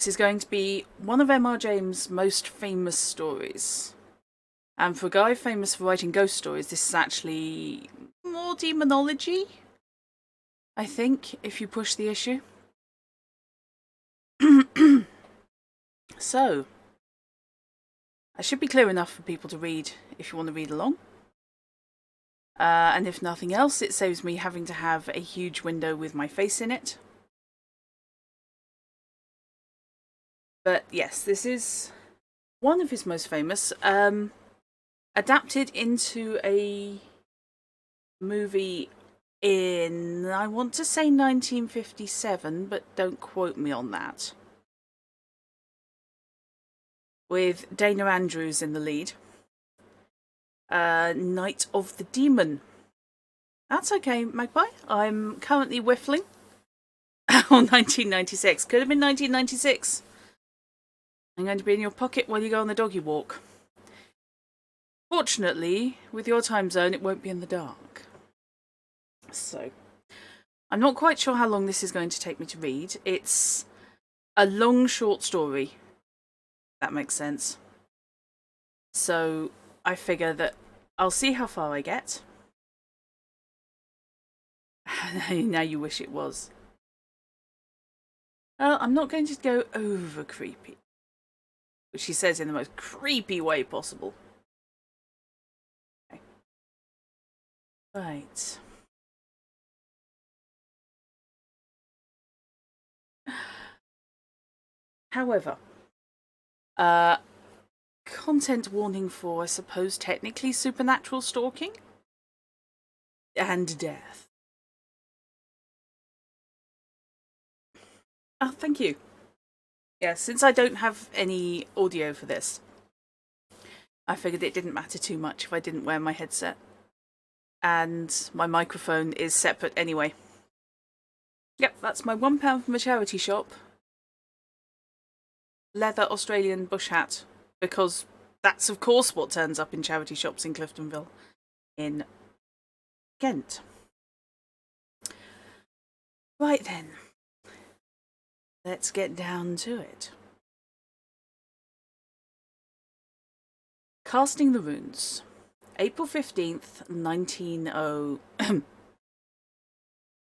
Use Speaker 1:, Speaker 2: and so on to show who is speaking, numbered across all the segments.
Speaker 1: This is going to be one of M.R. James' most famous stories. And for a guy famous for writing ghost stories, this is actually more demonology, I think, if you push the issue. So, I should be clear enough for people to read if you want to read along. And if nothing else, it saves me having to have a huge window with my face in it. But yes, this is one of his most famous, adapted into a movie in, I want to say 1957, but don't quote me on that. With Dana Andrews in the lead. Night of the Demon. That's okay, Magpie. I'm currently whiffling. On 1996. Could have been 1996. I'm going to be in your pocket while you go on the doggy walk. Fortunately, with your time zone, it won't be in the dark. So, I'm not quite sure how long this is going to take me to read. It's a long, short story. If that makes sense. So, I figure that I'll see how far I get. Now you wish it was. Well, I'm not going to go over creepy. Which he says in the most creepy way possible. Okay. Right. However, content warning for, I suppose, technically supernatural stalking and death. Oh, thank you. Yeah, since I don't have any audio for this, I figured it didn't matter too much if I didn't wear my headset. And my microphone is separate anyway. Yep, that's my £1 from a charity shop. Leather Australian bush hat. Because that's of course what turns up in charity shops in Cliftonville. In Kent. Right then. Let's get down to it. Casting the Runes. April 15th, 1900.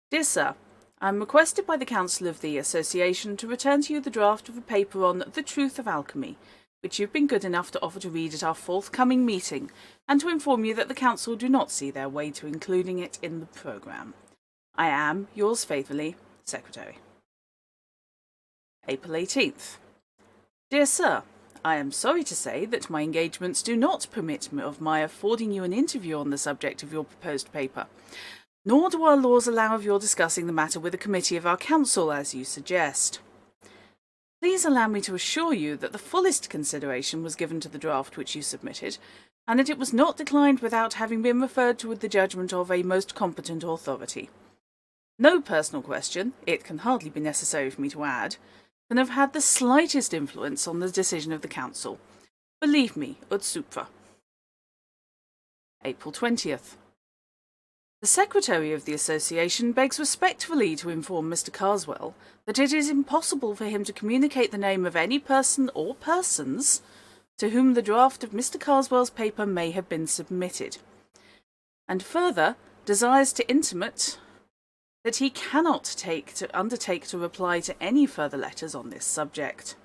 Speaker 1: Dear Sir, I am requested by the Council of the Association to return to you the draft of a paper on The Truth of Alchemy, which you've been good enough to offer to read at our forthcoming meeting, and to inform you that the Council do not see their way to including it in the programme. I am, yours faithfully, Secretary. April 18th. Dear Sir, I am sorry to say that my engagements do not permit me of my affording you an interview on the subject of your proposed paper, nor do our laws allow of your discussing the matter with a committee of our council, as you suggest. Please allow me to assure you that the fullest consideration was given to the draft which you submitted, and that it was not declined without having been referred to with the judgment of a most competent authority. No personal question, it can hardly be necessary for me to add, can have had the slightest influence on the decision of the Council. Believe me, ut supra. April 20th. The Secretary of the Association begs respectfully to inform Mr. Carswell that it is impossible for him to communicate the name of any person or persons to whom the draft of Mr. Carswell's paper may have been submitted, and further desires to intimate that he cannot undertake to reply to any further letters on this subject.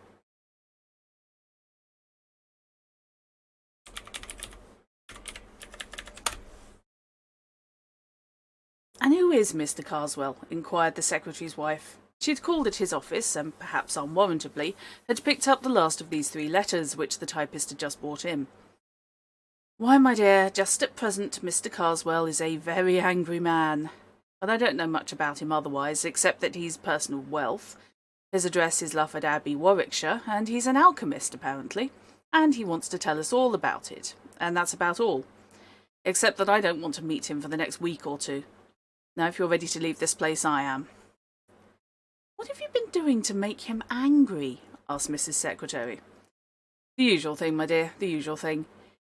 Speaker 1: And who is Mr. Carswell? Inquired the Secretary's wife. She had called at his office, and perhaps unwarrantably, had picked up the last of these 3 letters which the typist had just brought in. Why, my dear, just at present Mr. Carswell is a very angry man. But I don't know much about him otherwise, except that he's a person of wealth. His address is Lufford Abbey, Warwickshire, and he's an alchemist, apparently, and he wants to tell us all about it, and that's about all. Except that I don't want to meet him for the next week or 2. Now, if you're ready to leave this place, I am. What have you been doing to make him angry? Asked Mrs. Secretary. The usual thing, my dear, the usual thing.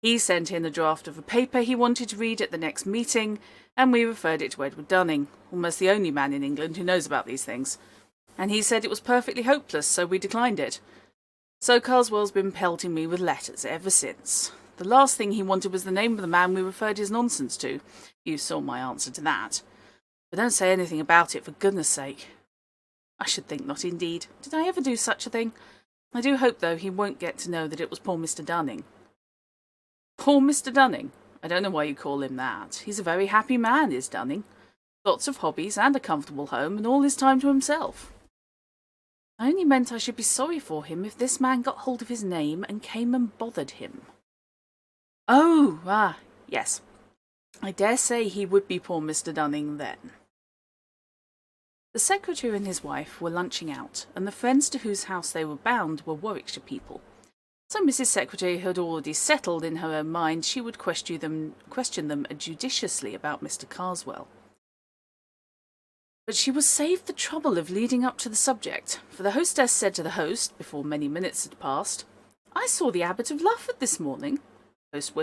Speaker 1: He sent in a draft of a paper he wanted to read at the next meeting, and we referred it to Edward Dunning, almost the only man in England who knows about these things. and he said it was perfectly hopeless, so we declined it. So Carswell's been pelting me with letters ever since. The last thing he wanted was the name of the man we referred his nonsense to. You saw my answer to that. But don't say anything about it, for goodness sake. I should think not, indeed. Did I ever do such a thing? I do hope, though, he won't get to know that it was poor Mr. Dunning. Poor Mr. Dunning? I don't know why you call him that. He's a very happy man, is Dunning. Lots of hobbies and a comfortable home, and all his time to himself. I only meant I should be sorry for him if this man got hold of his name and came and bothered him. Oh, yes. I dare say he would be poor Mr. Dunning then. The secretary and his wife were lunching out, and the friends to whose house they were bound were Warwickshire people. So Mrs. Secretary had already settled in her own mind she would question them judiciously about Mr. Carswell. But she was saved the trouble of leading up to the subject, for the hostess said to the host, before many minutes had passed, "I saw the Abbot of Lufford this morning." The host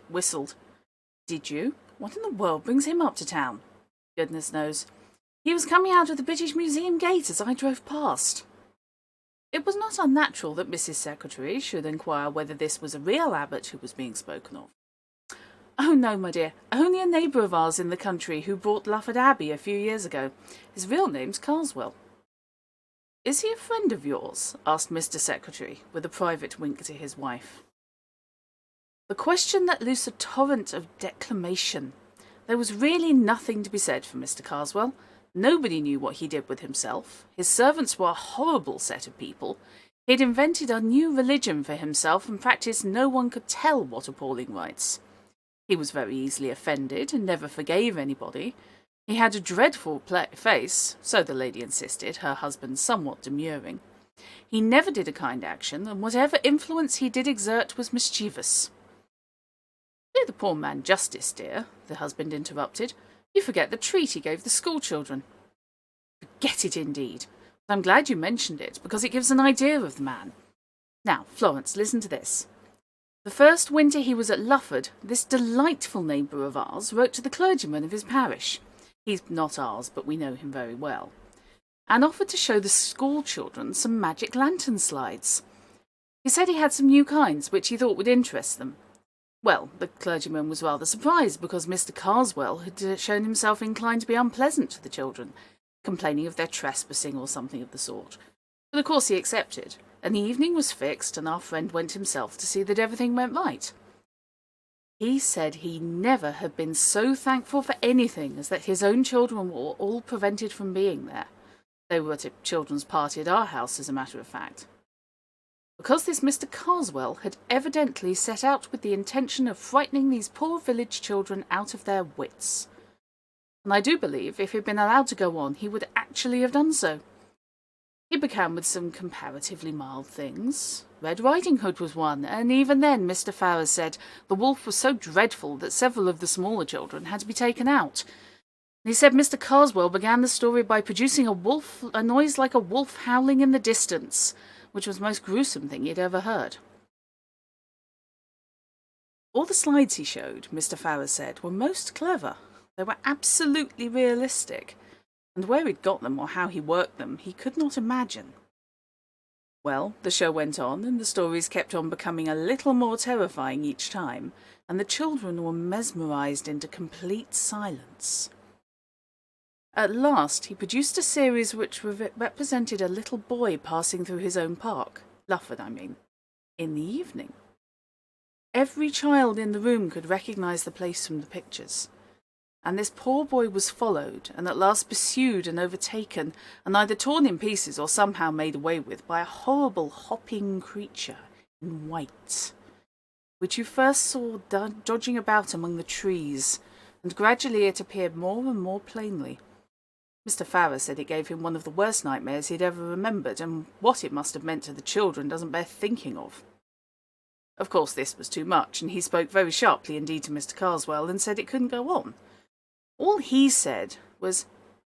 Speaker 1: whistled. "Did you? What in the world brings him up to town?" "Goodness knows. He was coming out of the British Museum gate as I drove past." It was not unnatural that Mrs. Secretary should inquire whether this was a real abbot who was being spoken of. "Oh, no, my dear, only a neighbour of ours in the country who bought Lufford Abbey a few years ago. His real name's Carswell." "Is he a friend of yours?" asked Mr. Secretary, with a private wink to his wife. The question let loose a torrent of declamation. There was really nothing to be said for Mr. Carswell. Nobody knew what he did with himself. His servants were a horrible set of people. He'd invented a new religion for himself and practised no one could tell what appalling rites. He was very easily offended and never forgave anybody. He had a dreadful face, so the lady insisted, her husband somewhat demurring. He never did a kind action, and whatever influence he did exert was mischievous. "Do the poor man justice, dear," the husband interrupted. "You forget the treat he gave the school children." "Forget it, indeed. But I'm glad you mentioned it, because it gives an idea of the man. Now, Florence, listen to this. The first winter he was at Lufford, this delightful neighbour of ours wrote to the clergyman of his parish. He's not ours, but we know him very well, and offered to show the school children some magic lantern slides. He said he had some new kinds which he thought would interest them. Well, the clergyman was rather surprised because Mr. Carswell had shown himself inclined to be unpleasant to the children, complaining of their trespassing or something of the sort. But of course he accepted, and the evening was fixed, and our friend went himself to see that everything went right. He said he never had been so thankful for anything as that his own children were all prevented from being there. They were at a children's party at our house, as a matter of fact. Because this Mr. Carswell had evidently set out with the intention of frightening these poor village children out of their wits. And I do believe if he'd been allowed to go on, he would actually have done so. He began with some comparatively mild things. Red Riding Hood was one, and even then Mr. Farrar said the wolf was so dreadful that several of the smaller children had to be taken out. He said Mr. Carswell began the story by producing a noise like a wolf howling in the distance, which was the most gruesome thing he'd ever heard. All the slides he showed, Mr. Farrar said, were most clever. They were absolutely realistic, and where he'd got them or how he worked them, he could not imagine. Well, the show went on, and the stories kept on becoming a little more terrifying each time, and the children were mesmerised into complete silence. At last he produced a series which represented a little boy passing through his own park, Lufford, I mean, in the evening. Every child in the room could recognise the place from the pictures, and this poor boy was followed, and at last pursued and overtaken, and either torn in pieces or somehow made away with by a horrible hopping creature in white, which you first saw dodging about among the trees, and gradually it appeared more and more plainly. Mr. Farrar said it gave him one of the worst nightmares he'd ever remembered, and what it must have meant to the children doesn't bear thinking of. Of course this was too much, and he spoke very sharply indeed to Mr. Carswell, and said it couldn't go on. All he said was,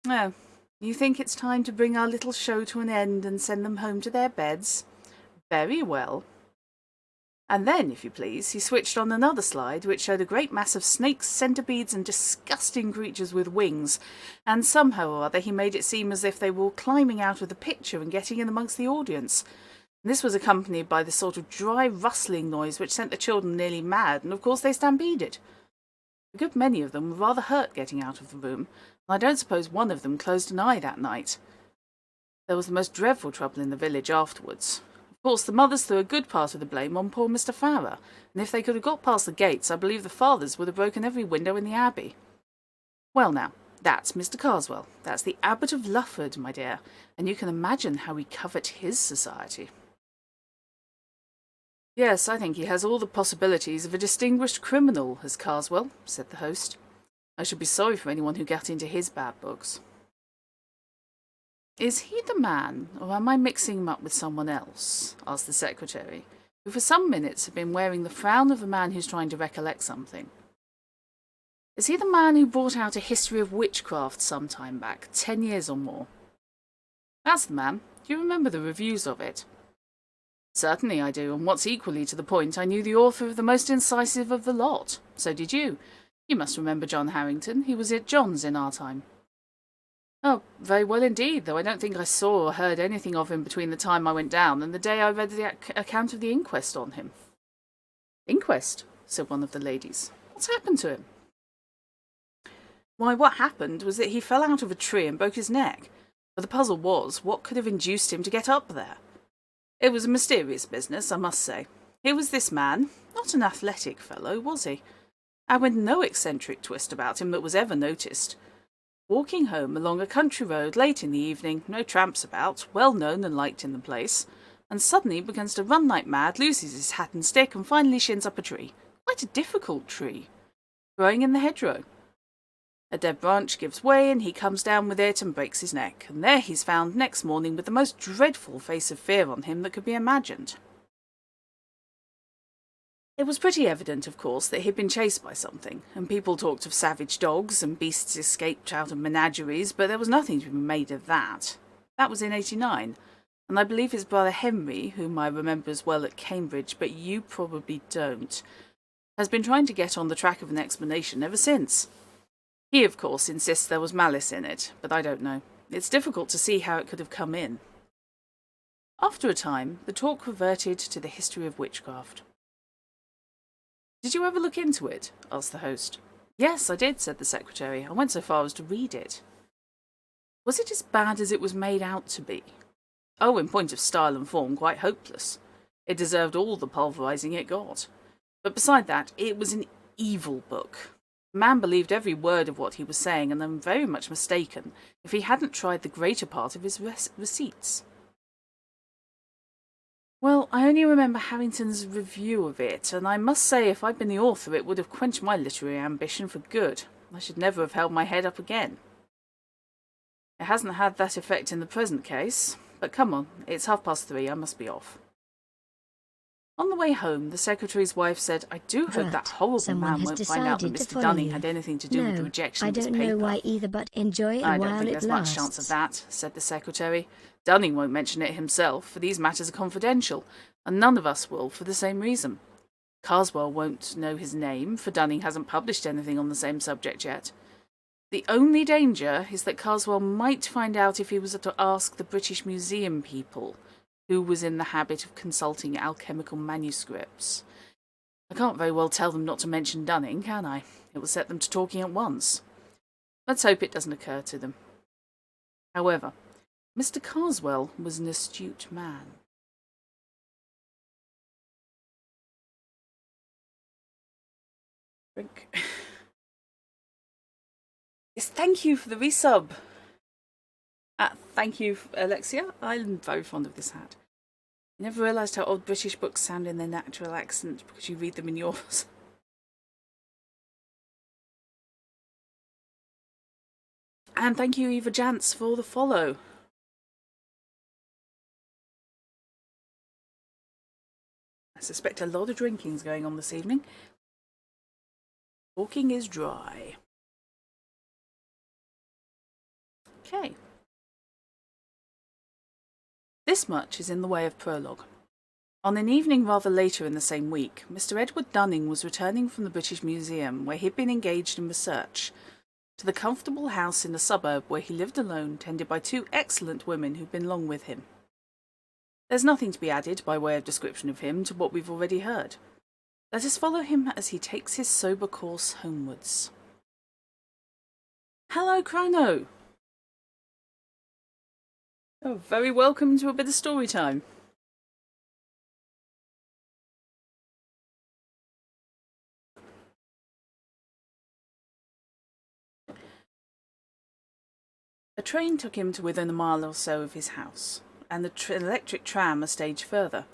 Speaker 1: "Oh, you think it's time to bring our little show to an end and send them home to their beds? Very well." And then, if you please, he switched on another slide which showed a great mass of snakes, centipedes, and disgusting creatures with wings, and somehow or other he made it seem as if they were all climbing out of the picture and getting in amongst the audience. This was accompanied by the sort of dry rustling noise which sent the children nearly mad, and of course they stampeded. A good many of them were rather hurt getting out of the room, and I don't suppose one of them closed an eye that night. There was the most dreadful trouble in the village afterwards. Of course, the mothers threw a good part of the blame on poor Mr. Farrer, and if they could have got past the gates, I believe the fathers would have broken every window in the abbey. Well now, that's Mr. Carswell. That's the Abbot of Lufford, my dear, and you can imagine how we covet his society. Yes, I think he has all the possibilities of a distinguished criminal, has Carswell, said the host. I should be sorry for anyone who got into his bad books. Is he the man, or am I mixing him up with someone else? Asked the secretary, who for some minutes had been wearing the frown of a man who's trying to recollect something. Is he the man who brought out a history of witchcraft some time back, 10 years or more? That's the man. Do you remember the reviews of it? Certainly I do, and what's equally to the point, I knew the author of the most incisive of the lot. So did you. You must remember John Harrington. He was at John's in our time. Oh, very well indeed, though I don't think I saw or heard anything of him between the time I went down and the day I read the account of the inquest on him. Inquest? Said one of the ladies. What's happened to him? Why, what happened was that he fell out of a tree and broke his neck. But the puzzle was, what could have induced him to get up there? It was a mysterious business, I must say. Here was this man, not an athletic fellow, was he? And with no eccentric twist about him that was ever noticed. Walking home along a country road late in the evening, no tramps about, well known and liked in the place, and suddenly begins to run like mad, loses his hat and stick, and finally shins up a tree. Quite a difficult tree, growing in the hedgerow. A dead branch gives way, and he comes down with it and breaks his neck, and there he's found next morning with the most dreadful face of fear on him that could be imagined. It was pretty evident, of course, that he'd been chased by something, and people talked of savage dogs and beasts escaped out of menageries, but there was nothing to be made of that. That was in '89, and I believe his brother Henry, whom I remember as well at Cambridge, but you probably don't, has been trying to get on the track of an explanation ever since. He, of course, insists there was malice in it, but I don't know. It's difficult to see how it could have come in. After a time, the talk reverted to the history of witchcraft. Did you ever look into it? Asked the host. Yes, I did, said the secretary. I went so far as to read it. Was it as bad as it was made out to be? Oh, in point of style and form, quite hopeless. It deserved all the pulverizing it got. But beside that, it was an evil book. The man believed every word of what he was saying, and I'm very much mistaken if he hadn't tried the greater part of his receipts. Well, I only remember Harrington's review of it, and I must say if I'd been the author it would have quenched my literary ambition for good. I should never have held my head up again. It hasn't had that effect in the present case, but come on, it's 3:30, I must be off. On the way home, the secretary's wife said, I do hope that horrible man won't find out that Mr. Dunning had anything to do with the rejection of his paper.
Speaker 2: I don't know why either, but enjoy it while it lasts.
Speaker 1: I don't think there's much chance of that, said the secretary. Dunning won't mention it himself, for these matters are confidential, and none of us will for the same reason. Carswell won't know his name, for Dunning hasn't published anything on the same subject yet. The only danger is that Carswell might find out if he was to ask the British Museum people, who was in the habit of consulting alchemical manuscripts. I can't very well tell them not to mention Dunning, can I? It will set them to talking at once. Let's hope it doesn't occur to them. However, Mr. Carswell was an astute man. Drink. Yes, thank you for the resub. Thank you, Alexia. I'm very fond of this hat. I never realised how old British books sound in their natural accent because you read them in yours. And thank you, Eva Jantz, for the follow. I suspect a lot of drinking's going on this evening. Talking is dry. Okay. This much is in the way of prologue. On an evening rather later in the same week, Mr. Edward Dunning was returning from the British Museum, where he'd been engaged in research, to the comfortable house in the suburb where he lived alone, tended by two excellent women who'd been long with him. There's nothing to be added by way of description of him to what we've already heard. Let us follow him as he takes his sober course homewards. Hello, Chrono! Oh, very welcome to a bit of story time. A train took him to within a mile or so of his house, and the electric tram a stage further.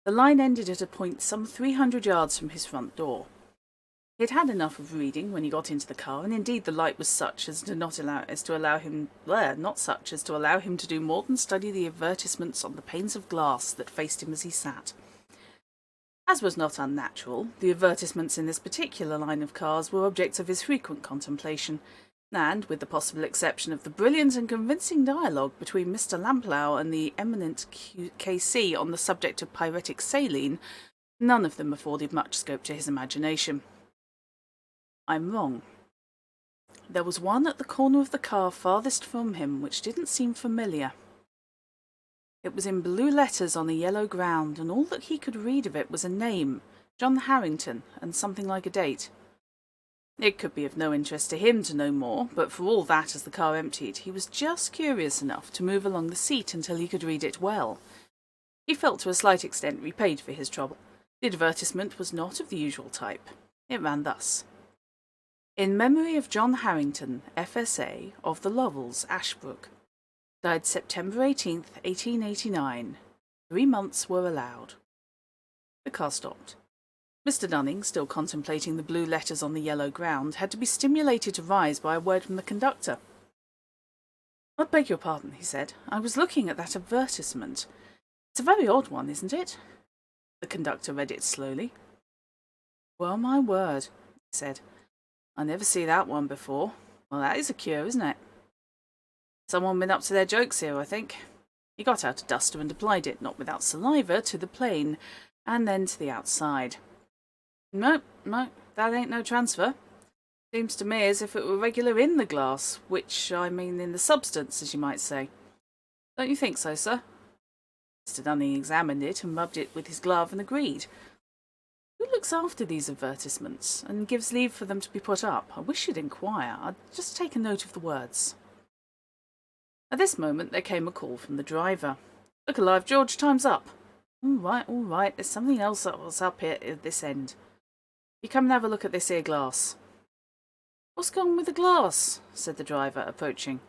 Speaker 1: The line ended at a point some 300 yards from his front door. He had had enough of reading when he got into the car, and indeed the light was such as to not allow him to do more than study the advertisements on the panes of glass that faced him as he sat. As was not unnatural, the advertisements in this particular line of cars were objects of his frequent contemplation, and, with the possible exception of the brilliant and convincing dialogue between Mr. Lamplugh and the eminent K.C. on the subject of pyretic saline, none of them afforded much scope to his imagination. I'm wrong. There was one at the corner of the car farthest from him which didn't seem familiar. It was in blue letters on a yellow ground, and all that he could read of it was a name, John Harrington, and something like a date. It could be of no interest to him to know more, but for all that, as the car emptied, he was just curious enough to move along the seat until he could read it well. He felt to a slight extent repaid for his trouble. The advertisement was not of the usual type. It ran thus: In memory of John Harrington, FSA, of the Lovels, Ashbrook. Died September 18th, 1889. 3 months were allowed. The car stopped. Mr. Dunning, still contemplating the blue letters on the yellow ground, had to be stimulated to rise by a word from the conductor. I beg your pardon, he said. I was looking at that advertisement. It's a very odd one, isn't it? The conductor read it slowly. Well, my word, he said. I never see that one before. Well, that is a cure, isn't it? Someone been up to their jokes here, I think. He got out a duster and applied it, not without saliva, to the plane, and then to the outside. No, that ain't no transfer. Seems to me as if it were regular in the glass, which, I mean, in the substance, as you might say. Don't you think so, sir? Mr. Dunning examined it and rubbed it with his glove and agreed. Who looks after these advertisements and gives leave for them to be put up? I wish you'd inquire. I'd just take a note of the words. At this moment there came a call from the driver. Look alive, George, time's up. All right, there's something else that was up here at this end. You come and have a look at this here glass. What's gone with the glass? Said the driver, approaching.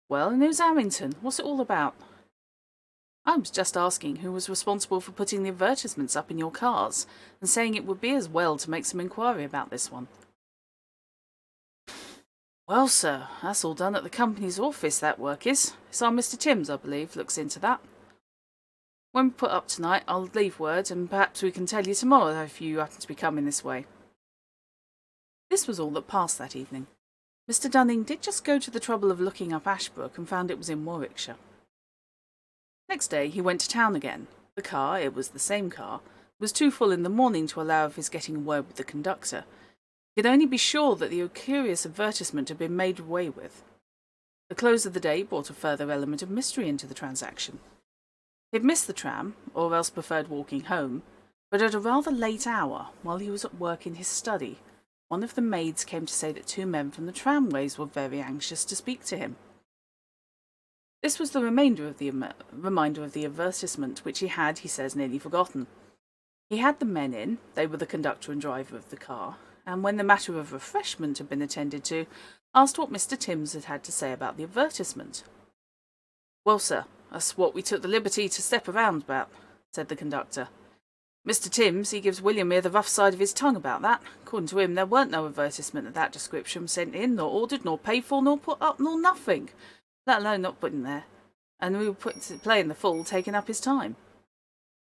Speaker 1: Well, and who's Harrington? What's it all about? I was just asking who was responsible for putting the advertisements up in your cars, and saying it would be as well to make some inquiry about this one. Well, sir, that's all done at the company's office, that work is. It's our Mr. Timms, I believe, looks into that. When we put up tonight, I'll leave word, and perhaps we can tell you tomorrow if you happen to be coming this way. This was all that passed that evening. Mr. Dunning did just go to the trouble of looking up Ashbrook and found it was in Warwickshire. Next day he went to town again. The car, it was the same car, was too full in the morning to allow of his getting a word with the conductor. He could only be sure that the curious advertisement had been made away with. The close of the day brought a further element of mystery into the transaction. He had missed the tram, or else preferred walking home, but at a rather late hour, while he was at work in his study, one of the maids came to say that 2 men from the tramways were very anxious to speak to him. This was the reminder of the advertisement, which he had, he says, nearly forgotten. He had the men in, they were the conductor and driver of the car, and when the matter of refreshment had been attended to, asked what Mr. Timms had to say about the advertisement. Well, sir, that's what we took the liberty to step around about, said the conductor. Mr. Timms, he gives William here the rough side of his tongue about that. According to him, there weren't no advertisement of that description sent in, nor ordered, nor paid for, nor put up, nor nothing, let alone not put in there. And we were playing the fool, taking up his time.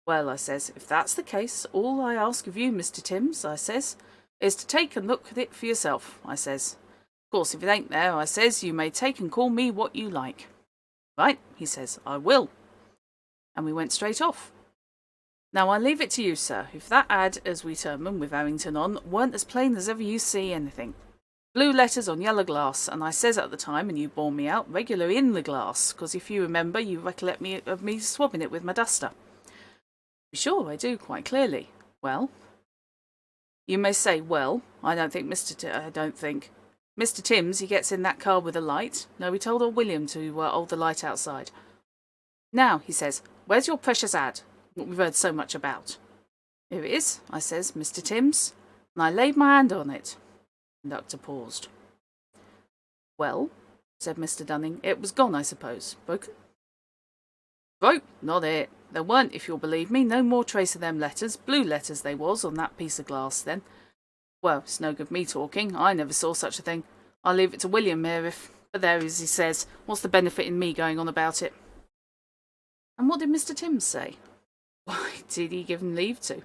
Speaker 1: Well, I says, if that's the case, all I ask of you, Mr. Timms, I says, is to take and look at it for yourself, I says. Of course, if it ain't there, I says, you may take and call me what you like. Right, he says, I will. And we went straight off. Now I leave it to you, sir, if that ad, as we term 'em, with Harrington on, weren't as plain as ever you see anything. Blue letters on yellow glass, and I says at the time, and you bore me out, regular in the glass, 'cause if you remember, you recollect me swabbing it with my duster. Sure, I do, quite clearly. Well? You may say, well, I don't think Mr. Timms, he gets in that car with a light. No, he told old William to hold the light outside. Now, he says, where's your precious ad, what we've heard so much about? Here it is, I says, Mr. Timms, and I laid my hand on it. The conductor paused. Well, said Mr. Dunning, it was gone, I suppose. Broken? Broke? Not it. There weren't, if you'll believe me, no more trace of them letters, blue letters they was, on that piece of glass then. Well, it's no good me talking, I never saw such a thing. I'll leave it to William here if... But there, as he says, what's the benefit in me going on about it? And what did Mr. Timms say? Why, did he give him leave to?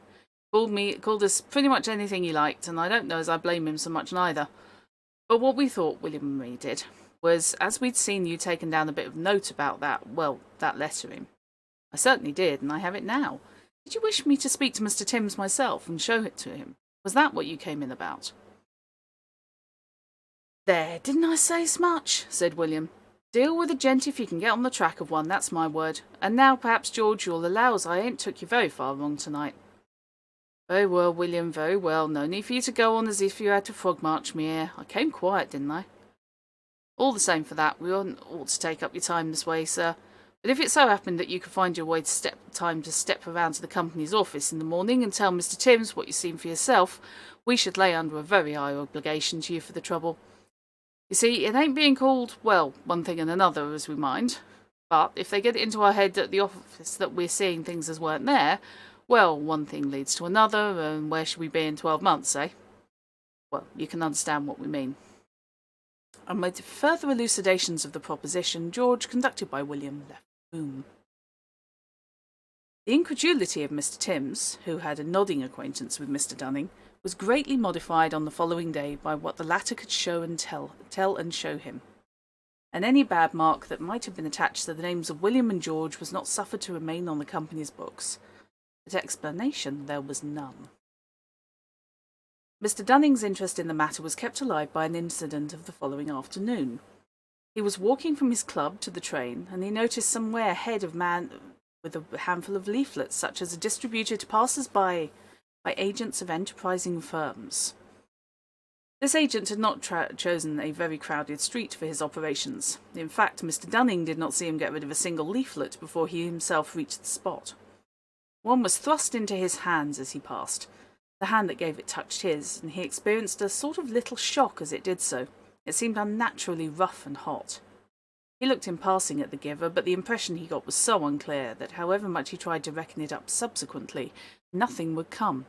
Speaker 1: Called us pretty much anything he liked, and I don't know as I blame him so much neither. But what we thought, William and me did, was, as we'd seen you taken down a bit of note about that lettering. I certainly did, and I have it now. Did you wish me to speak to Mr. Timms myself and show it to him? Was that what you came in about? There, didn't I say as much? Said William. Deal with a gent if you can get on the track of one, that's my word. And now, perhaps, George, you'll allow as I ain't took you very far wrong tonight. Very well, William, very well. No need for you to go on as if you had to frog-march me here. I came quiet, didn't I? All the same for that, we ought to take up your time this way, sir. But if it so happened that you could find your way to step around to the company's office in the morning and tell Mr. Timms what you've seen for yourself, we should lay under a very high obligation to you for the trouble. You see, it ain't being called, well, one thing and another as we mind. But if they get it into our head at the office that we're seeing things as weren't there, well, one thing leads to another, and where should we be in 12 months, eh? Well, you can understand what we mean. And with further elucidations of the proposition, George, conducted by William, left the room. The incredulity of Mr. Timms, who had a nodding acquaintance with Mr. Dunning, was greatly modified on the following day by what the latter could show and tell and show him. And any bad mark that might have been attached to the names of William and George was not suffered to remain on the company's books. But explanation there was none. Mr. Dunning's interest in the matter was kept alive by an incident of the following afternoon. He was walking from his club to the train, and he noticed somewhere ahead of man with a handful of leaflets, such as are distributed to passers-by by agents of enterprising firms. This agent had not chosen a very crowded street for his operations. In fact, Mr. Dunning did not see him get rid of a single leaflet before he himself reached the spot. One was thrust into his hands as he passed. The hand that gave it touched his, and he experienced a sort of little shock as it did so. It seemed unnaturally rough and hot. He looked in passing at the giver, but the impression he got was so unclear that however much he tried to reckon it up subsequently, nothing would come.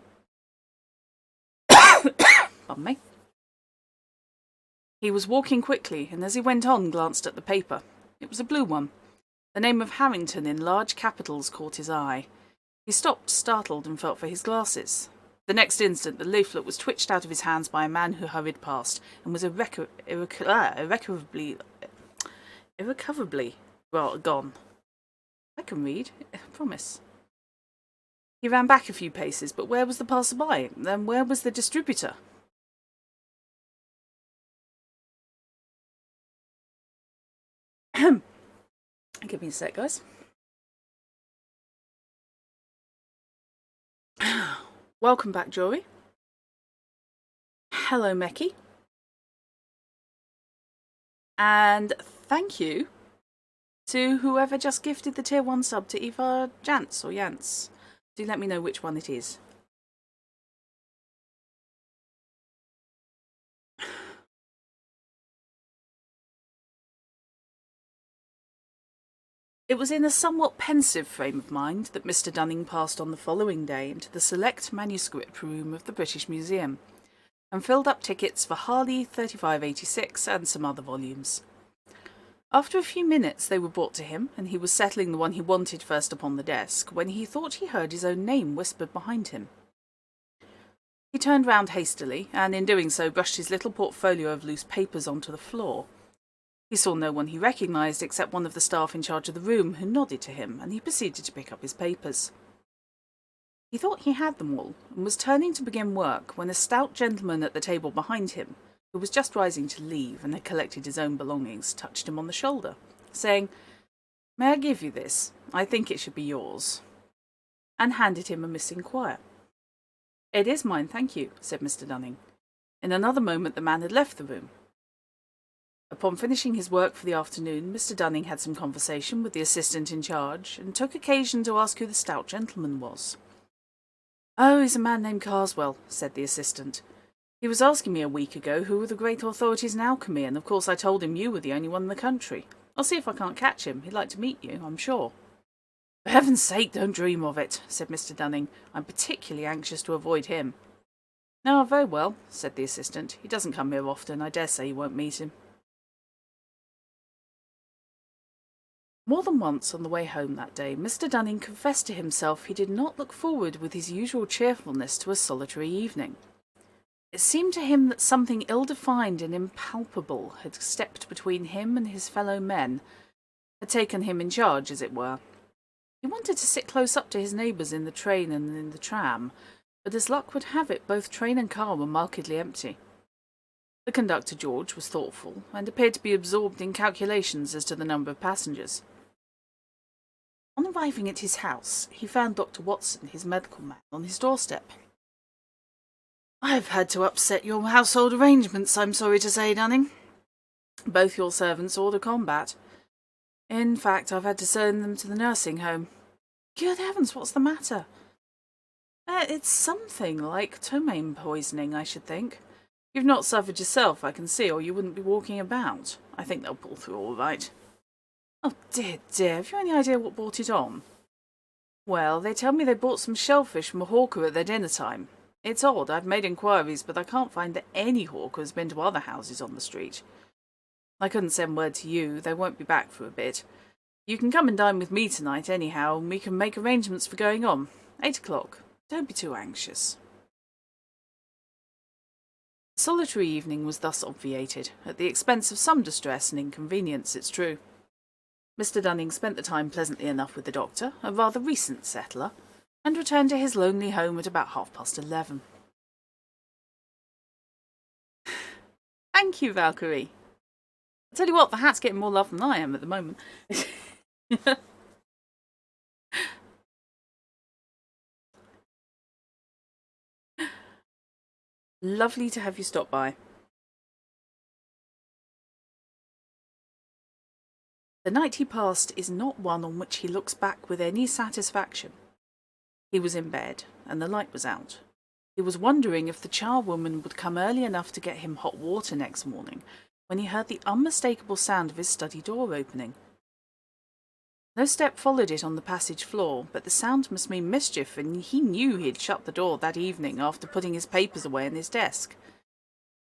Speaker 1: Pardon me. He was walking quickly, and as he went on, glanced at the paper. It was a blue one. The name of Harrington in large capitals caught his eye. He stopped, startled, and felt for his glasses. The next instant, the leaflet was twitched out of his hands by a man who hurried past, and was irrecoverably gone. I can read, I promise. He ran back a few paces, but where was the passer-by? Then where was the distributor? Give me a sec, guys. Welcome back, Jory. Hello, Mecky. And thank you to whoever just gifted the tier 1 sub to Eva Jantz or Jantz. Do let me know which one it is. It was in a somewhat pensive frame of mind that Mr. Dunning passed on the following day into the select manuscript room of the British Museum, and filled up tickets for Harley 3586 and some other volumes. After a few minutes they were brought to him, and he was settling the one he wanted first upon the desk, when he thought he heard his own name whispered behind him. He turned round hastily, and in doing so brushed his little portfolio of loose papers onto the floor. He saw no one he recognised except one of the staff in charge of the room, who nodded to him, and he proceeded to pick up his papers. He thought he had them all, and was turning to begin work when a stout gentleman at the table behind him, who was just rising to leave and had collected his own belongings, touched him on the shoulder, saying, "May I give you this? I think it should be yours," and handed him a missing quire. "It is mine, thank you," said Mr. Dunning. In another moment the man had left the room. Upon finishing his work for the afternoon, Mr. Dunning had some conversation with the assistant in charge, and took occasion to ask who the stout gentleman was. "Oh, he's a man named Carswell," said the assistant. "He was asking me a week ago who were the great authorities in alchemy, and of course I told him you were the only one in the country. I'll see if I can't catch him. He'd like to meet you, I'm sure." "For heaven's sake, don't dream of it," said Mr. Dunning. "I'm particularly anxious to avoid him." "Oh, very well," said the assistant. "He doesn't come here often. I dare say you won't meet him." More than once on the way home that day, Mr. Dunning confessed to himself he did not look forward with his usual cheerfulness to a solitary evening. It seemed to him that something ill-defined and impalpable had stepped between him and his fellow men, had taken him in charge, as it were. He wanted to sit close up to his neighbours in the train and in the tram, but as luck would have it, both train and car were markedly empty. The conductor, George, was thoughtful, and appeared to be absorbed in calculations as to the number of passengers. On arriving at his house, he found Dr. Watson, his medical man, on his doorstep. "I've had to upset your household arrangements, I'm sorry to say, Dunning. Both your servants hors de combat. In fact, I've had to send them to the nursing home." "Good heavens, what's the matter?" It's something like ptomaine poisoning, I should think. You've not suffered yourself, I can see, or you wouldn't be walking about. I think they'll pull through all right." "Oh, dear, dear, have you any idea what brought it on?" "Well, they tell me they bought some shellfish from a hawker at their dinner time. It's odd, I've made inquiries, but I can't find that any hawker has been to other houses on the street. I couldn't send word to you, they won't be back for a bit. You can come and dine with me tonight anyhow, and we can make arrangements for going on. 8 o'clock. Don't be too anxious." The solitary evening was thus obviated, at the expense of some distress and inconvenience, it's true. Mr. Dunning spent the time pleasantly enough with the doctor, a rather recent settler, and returned to his lonely home at about 11:30. "Thank you, Valkyrie. I tell you what, the hat's getting more love than I am at the moment." Lovely to have you stop by. The night he passed is not one on which he looks back with any satisfaction. He was in bed, and the light was out. He was wondering if the charwoman would come early enough to get him hot water next morning, when he heard the unmistakable sound of his study door opening. No step followed it on the passage floor, but the sound must mean mischief, and he knew he had shut the door that evening after putting his papers away in his desk.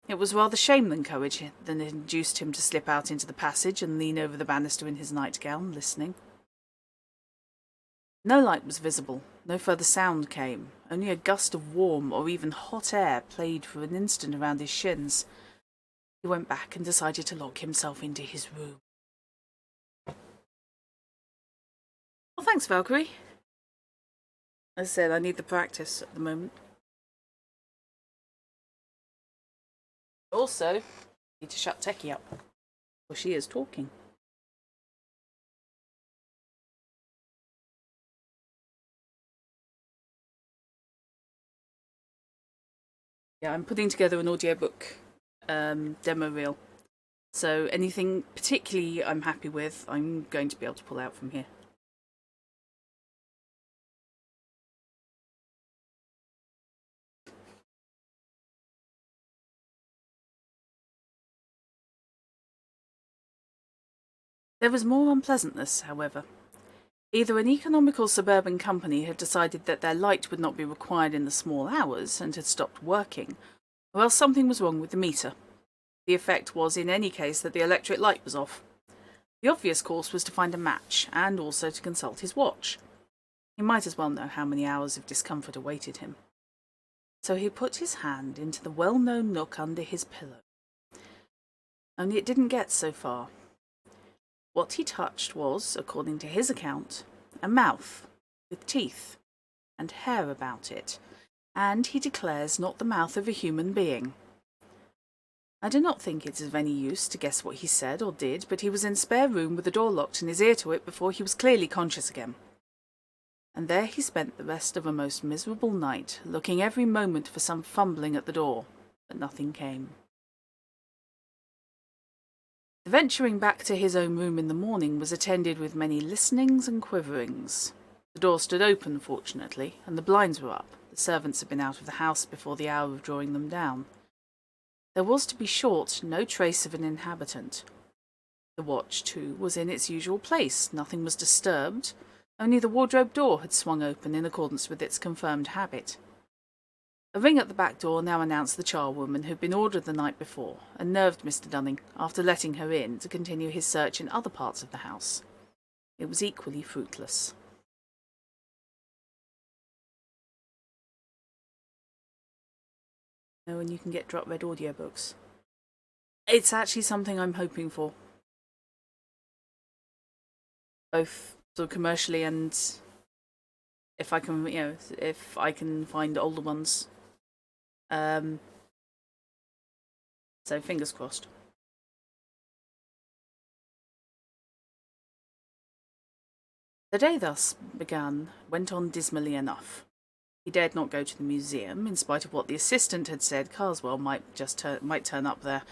Speaker 1: It was rather shame than courage that induced him to slip out into the passage and lean over the banister in his nightgown, listening. No light was visible, no further sound came, only a gust of warm or even hot air played for an instant around his shins. He went back and decided to lock himself into his room. "Well, thanks, Valkyrie. As I said, I need the practice at the moment. Also, I need to shut Techie up, for she is talking." Yeah, I'm putting together an audiobook demo reel. So anything particularly I'm happy with, I'm going to be able to pull out from here. There was more unpleasantness, however. Either an economical suburban company had decided that their light would not be required in the small hours and had stopped working, or else something was wrong with the meter. The effect was, in any case, that the electric light was off. The obvious course was to find a match, and also to consult his watch. He might as well know how many hours of discomfort awaited him. So he put his hand into the well-known nook under his pillow. Only it didn't get so far. What he touched was, according to his account, a mouth with teeth, and hair about it, and he declares not the mouth of a human being. I do not think it is of any use to guess what he said or did, but he was in spare room with the door locked and his ear to it before he was clearly conscious again. And there he spent the rest of a most miserable night, looking every moment for some fumbling at the door, but nothing came. The venturing back to his own room in the morning was attended with many listenings and quiverings. The door stood open, fortunately, and the blinds were up. The servants had been out of the house before the hour of drawing them down. There was, to be short, no trace of an inhabitant. The watch, too, was in its usual place. Nothing was disturbed. Only the wardrobe door had swung open in accordance with its confirmed habit. A ring at the back door now announced the charwoman who had been ordered the night before, and nerved Mr. Dunning, after letting her in, to continue his search in other parts of the house. It was equally fruitless. Oh, and you can get drop-read audiobooks. It's actually something I'm hoping for. Both sort of commercially and if I can, if I can find older ones. So fingers crossed. The day thus begun went on dismally enough. He dared not go to the museum, in spite of what the assistant had said. Carswell might turn up there,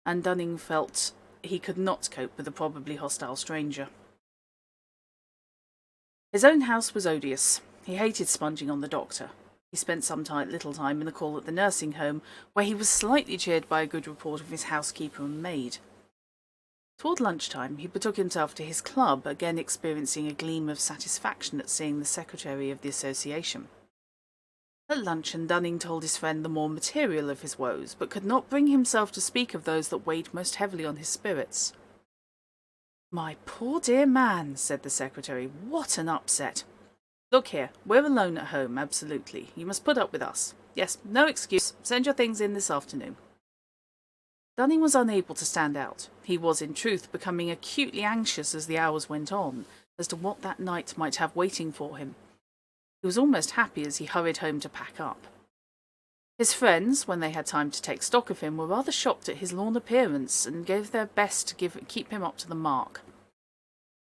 Speaker 1: and Dunning felt he could not cope with a probably hostile stranger. His own house was odious. He hated sponging on the doctor. He spent some little time in the call at the nursing home, where he was slightly cheered by a good report of his housekeeper and maid. Toward lunchtime, he betook himself to his club, again experiencing a gleam of satisfaction at seeing the secretary of the association. At luncheon, Dunning told his friend the more material of his woes, but could not bring himself to speak of those that weighed most heavily on his spirits. "My poor dear man," said the secretary, "what an upset! Look here, we're alone at home, absolutely. You must put up with us. Yes, no excuse. Send your things in this afternoon." Dunning was unable to stand out. He was, in truth, becoming acutely anxious as the hours went on, as to what that night might have waiting for him. He was almost happy as he hurried home to pack up. His friends, when they had time to take stock of him, were rather shocked at his lorn appearance, and gave their best to keep him up to the mark.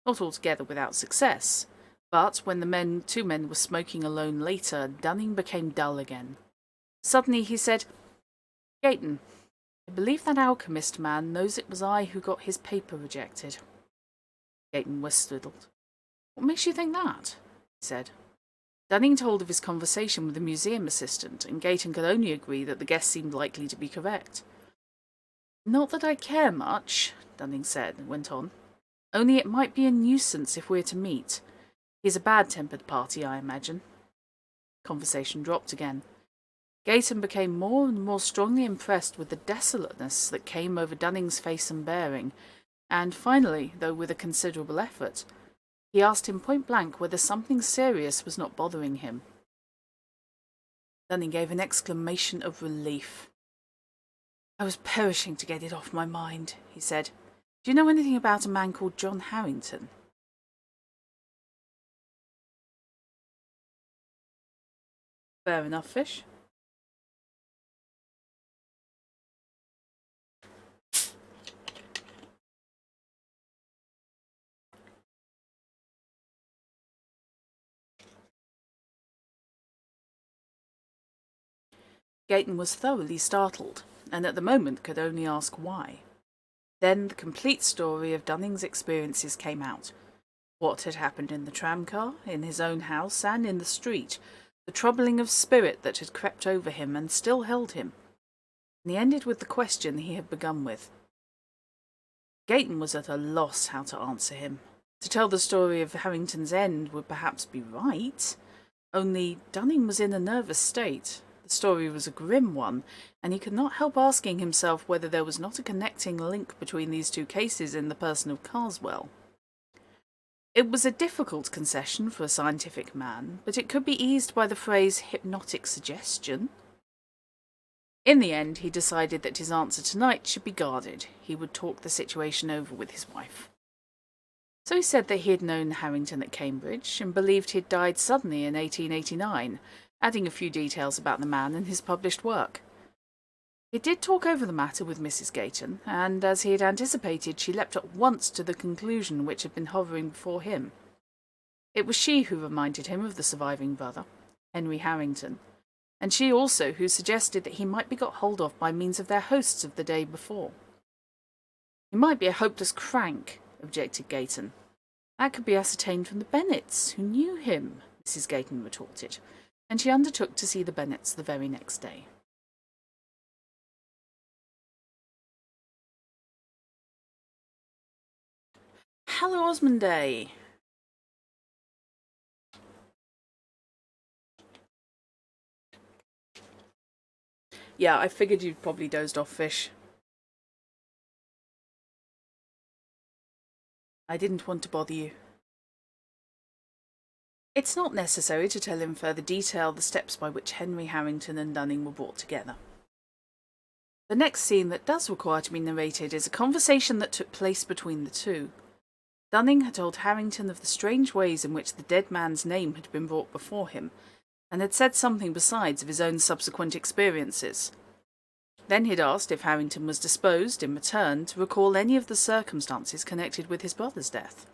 Speaker 1: Not altogether without success, but when the two men were smoking alone later, Dunning became dull again. Suddenly he said, "Gayton, I believe that alchemist man knows it was I who got his paper rejected." Gayton whistled. "What makes you think that?" he said. Dunning told of his conversation with the museum assistant, and Gayton could only agree that the guess seemed likely to be correct. "Not that I care much," Dunning said, and went on. "Only it might be a nuisance if we're to meet. He's a bad-tempered party, I imagine." Conversation dropped again. Gayton became more and more strongly impressed with the desolateness that came over Dunning's face and bearing, and finally, though with a considerable effort, he asked him point-blank whether something serious was not bothering him. Dunning gave an exclamation of relief. "I was perishing to get it off my mind," he said. "Do you know anything about a man called John Harrington?" "Fair enough, Fish." Gayton was thoroughly startled, and at the moment could only ask why. Then the complete story of Dunning's experiences came out. What had happened in the tramcar, in his own house, and in the street, the troubling of spirit that had crept over him and still held him. And he ended with the question he had begun with. Gayton was at a loss how to answer him. To tell the story of Harrington's end would perhaps be right, only Dunning was in a nervous state. The story was a grim one, and he could not help asking himself whether there was not a connecting link between these two cases in the person of Carswell. It was a difficult concession for a scientific man, but it could be eased by the phrase hypnotic suggestion. In the end, he decided that his answer tonight should be guarded. He would talk the situation over with his wife. So he said that he had known Harrington at Cambridge and believed he had died suddenly in 1889, adding a few details about the man and his published work. He did talk over the matter with Mrs. Gayton, and as he had anticipated, she leapt at once to the conclusion which had been hovering before him. It was she who reminded him of the surviving brother, Henry Harrington, and she also who suggested that he might be got hold of by means of their hosts of the day before. He might be a hopeless crank, objected Gayton. That could be ascertained from the Bennets, who knew him, Mrs. Gayton retorted, and she undertook to see the Bennets the very next day. Hello, Osmonday. Yeah, I figured you'd probably dozed off, Fish. I didn't want to bother you. It's not necessary to tell in further detail the steps by which Henry Harrington and Dunning were brought together. The next scene that does require to be narrated is a conversation that took place between the two. Dunning had told Harrington of the strange ways in which the dead man's name had been brought before him, and had said something besides of his own subsequent experiences. Then he had asked if Harrington was disposed, in return, to recall any of the circumstances connected with his brother's death.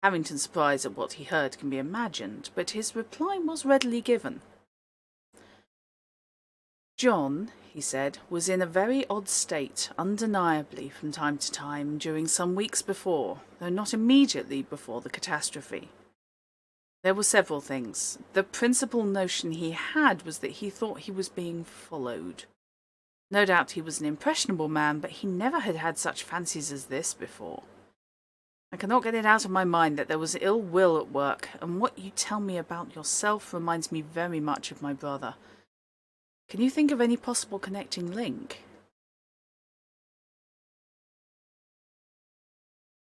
Speaker 1: Harrington's surprise at what he heard can be imagined, but his reply was readily given. John, he said, was in a very odd state, undeniably, from time to time, during some weeks before, though not immediately before the catastrophe. There were several things. The principal notion he had was that he thought he was being followed. No doubt he was an impressionable man, but he never had had such fancies as this before. I cannot get it out of my mind that there was ill will at work, and what you tell me about yourself reminds me very much of my brother. Can you think of any possible connecting link?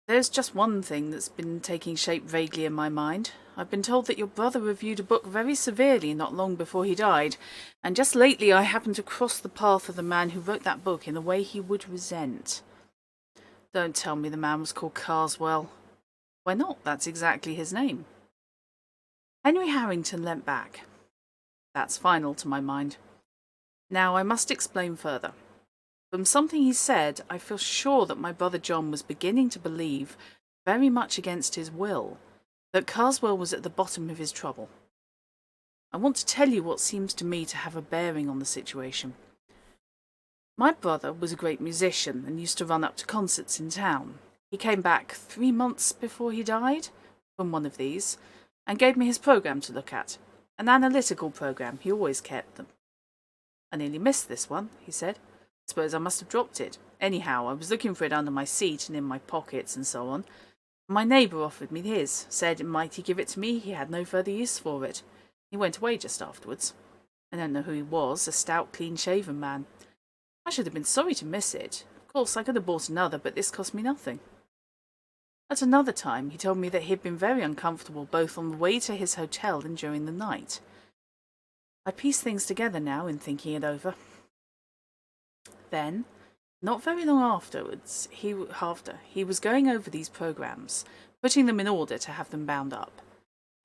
Speaker 1: There's just one thing that's been taking shape vaguely in my mind. I've been told that your brother reviewed a book very severely not long before he died, and just lately I happened to cross the path of the man who wrote that book in a way he would resent. Don't tell me the man was called Carswell. Why not? That's exactly his name. Henry Harrington leant back. That's final to my mind. Now I must explain further. From something he said, I feel sure that my brother John was beginning to believe, very much against his will, that Carswell was at the bottom of his trouble. I want to tell you what seems to me to have a bearing on the situation. My brother was a great musician and used to run up to concerts in town. He came back 3 months before he died from one of these, and gave me his programme to look at, an analytical programme. He always kept them. I nearly missed this one, he said. Suppose I must have dropped it. Anyhow, I was looking for it under my seat and in my pockets and so on. My neighbour offered me his, said might he give it to me, he had no further use for it. He went away just afterwards. I don't know who he was, a stout, clean-shaven man. I should have been sorry to miss it. Of course, I could have bought another, but this cost me nothing. At another time, he told me that he had been very uncomfortable both on the way to his hotel and during the night. I piece things together now in thinking it over. Then, not very long afterwards, he was going over these programmes, putting them in order to have them bound up.